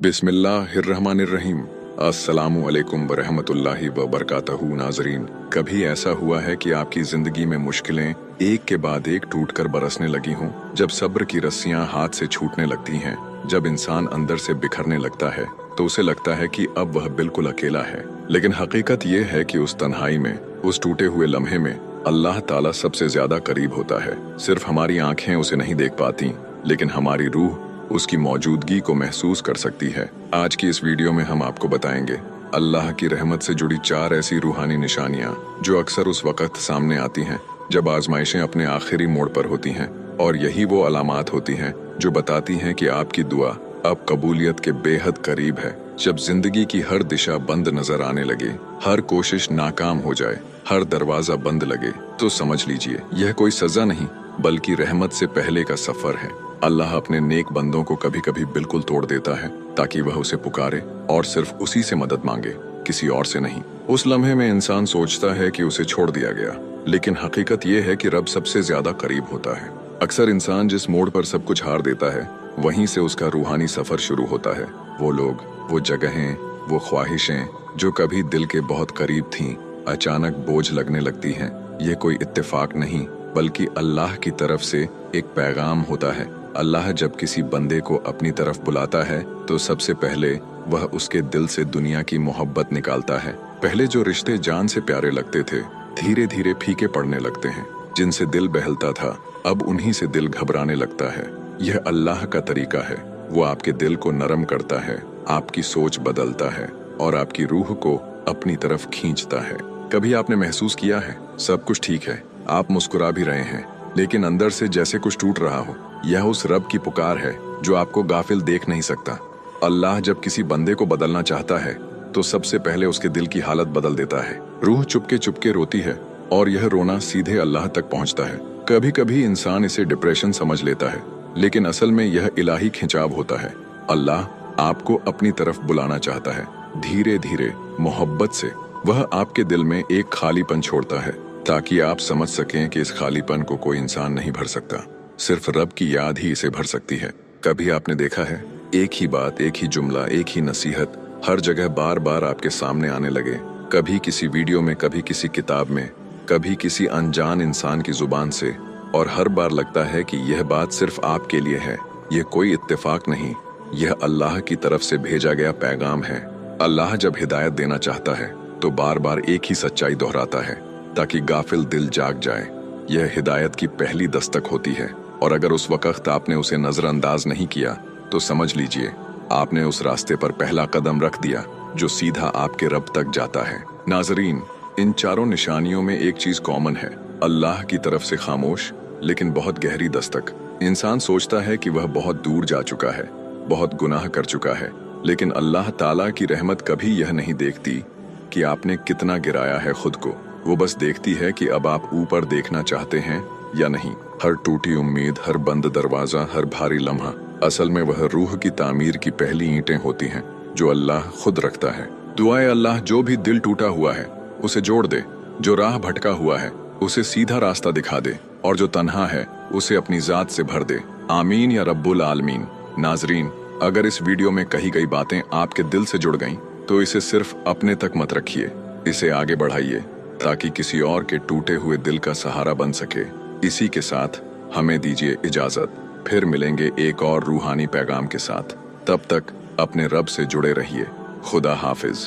बिस्मिल्लाहिर्रहमानिर्रहीम। अस्सलामु अलैकुम वरहमतुल्लाहि वबरकातहू। नाजरीन, कभी ऐसा हुआ है कि आपकी जिंदगी में मुश्किलें एक के बाद एक टूटकर बरसने लगी हों? जब सब्र की रस्सियां हाथ से छूटने लगती हैं, जब इंसान अंदर से बिखरने लगता है, तो उसे लगता है कि अब वह बिल्कुल अकेला है। लेकिन हकीकत ये है कि उस तन्हाई में, उस टूटे हुए लम्हे में अल्लाह ताला सबसे ज्यादा करीब होता है। सिर्फ हमारी आंखें उसे नहीं देख पाती, लेकिन हमारी रूह उसकी मौजूदगी को महसूस कर सकती है। आज की इस वीडियो में हम आपको बताएंगे अल्लाह की रहमत से जुड़ी 4 ऐसी रूहानी निशानियां जो अक्सर उस वक्त सामने आती हैं जब आजमाइशें अपने आखिरी मोड़ पर होती हैं, और यही वो अलामात होती हैं जो बताती हैं कि आपकी दुआ अब कबूलियत के बेहद करीब है। जब जिंदगी की हर दिशा बंद नजर आने लगे, हर कोशिश नाकाम हो जाए, हर दरवाजा बंद लगे, तो समझ लीजिए यह कोई सजा नहीं बल्कि रहमत से पहले का सफर है। अल्लाह अपने नेक बंदों को कभी कभी बिल्कुल तोड़ देता है ताकि वह उसे पुकारे और सिर्फ उसी से मदद मांगे, किसी और से नहीं। उस लम्हे में इंसान सोचता है कि उसे छोड़ दिया गया, लेकिन हकीकत यह है कि रब सबसे ज्यादा करीब होता है। अक्सर इंसान जिस मोड़ पर सब कुछ हार देता है, वहीं से उसका रूहानी सफर शुरू होता है। वो लोग, वो जगहें, वो ख्वाहिशें जो कभी दिल के बहुत करीब थीं, अचानक बोझ लगने लगती हैं। ये कोई इत्तेफाक नहीं बल्कि अल्लाह की तरफ से एक पैगाम होता है। अल्लाह जब किसी बंदे को अपनी तरफ बुलाता है तो सबसे पहले वह उसके दिल से दुनिया की मोहब्बत निकालता है। पहले जो रिश्ते जान से प्यारे लगते थे, धीरे धीरे फीके पड़ने लगते हैं। जिनसे दिल बहलता था, अब उन्हीं से दिल घबराने लगता है। यह अल्लाह का तरीका है। वो आपके दिल को नरम करता है, आपकी सोच बदलता है और आपकी रूह को अपनी तरफ खींचता है। कभी आपने महसूस किया है सब कुछ ठीक है, आप मुस्कुरा भी रहे हैं, लेकिन अंदर से जैसे कुछ टूट रहा हो? यह उस रब की पुकार है जो आपको गाफिल देख नहीं सकता। अल्लाह जब किसी बंदे को बदलना चाहता है तो सबसे पहले उसके दिल की हालत बदल देता है। रूह चुपके चुपके रोती है और यह रोना सीधे अल्लाह तक पहुंचता है। कभी कभी इंसान इसे डिप्रेशन समझ लेता है, लेकिन असल में यह इलाही खिंचाव होता है। अल्लाह आपको अपनी तरफ बुलाना चाहता है। धीरे धीरे मोहब्बत से वह आपके दिल में एक खालीपन छोड़ता है, ताकि आप समझ सकें कि इस खालीपन को कोई इंसान नहीं भर सकता, सिर्फ रब की याद ही इसे भर सकती है। कभी आपने देखा है एक ही बात, एक ही जुमला, एक ही नसीहत हर जगह बार बार आपके सामने आने लगे, कभी किसी वीडियो में, कभी किसी किताब में, कभी किसी अनजान इंसान की जुबान से, और हर बार लगता है कि यह बात सिर्फ आपके लिए है। यह कोई इत्तेफाक नहीं, यह अल्लाह की तरफ से भेजा गया पैगाम है। अल्लाह जब हिदायत देना चाहता है तो बार बार एक ही सच्चाई दोहराता है ताकि गाफिल दिल जाग जाए। यह हिदायत की पहली दस्तक होती है, और अगर उस वक्त आपने उसे नजरअंदाज नहीं किया तो समझ लीजिए आपने उस रास्ते पर पहला कदम रख दिया जो सीधा आपके रब तक जाता है। नाजरीन, इन 4 निशानियों में एक चीज कॉमन है, अल्लाह की तरफ से खामोश लेकिन बहुत गहरी दस्तक। इंसान सोचता है कि वह बहुत दूर जा चुका है, बहुत गुनाह कर चुका है, लेकिन अल्लाह ताला की रहमत कभी यह नहीं देखती कि आपने कितना गिराया है खुद को। वो बस देखती है कि अब आप ऊपर देखना चाहते हैं या नहीं। हर टूटी उम्मीद, हर बंद दरवाजा, हर भारी लम्हा असल में वह रूह की तामीर की पहली ईंटें होती हैं जो अल्लाह खुद रखता है। दुआए अल्लाह जो भी दिल टूटा हुआ है उसे जोड़ दे, जो राह भटका हुआ है उसे सीधा रास्ता दिखा दे, और जो तन्हा है उसे अपनी जात से भर दे। आमीन या रब्बुल आलमीन। नाजरीन, अगर इस वीडियो में कही गई बातें आपके दिल से जुड़ गईं, तो इसे सिर्फ अपने तक मत रखिए, इसे आगे बढ़ाइए ताकि किसी और के टूटे हुए दिल का सहारा बन सके। इसी के साथ हमें दीजिए इजाजत, फिर मिलेंगे एक और रूहानी पैगाम के साथ। तब तक अपने रब से जुड़े रहिए। खुदा हाफिज।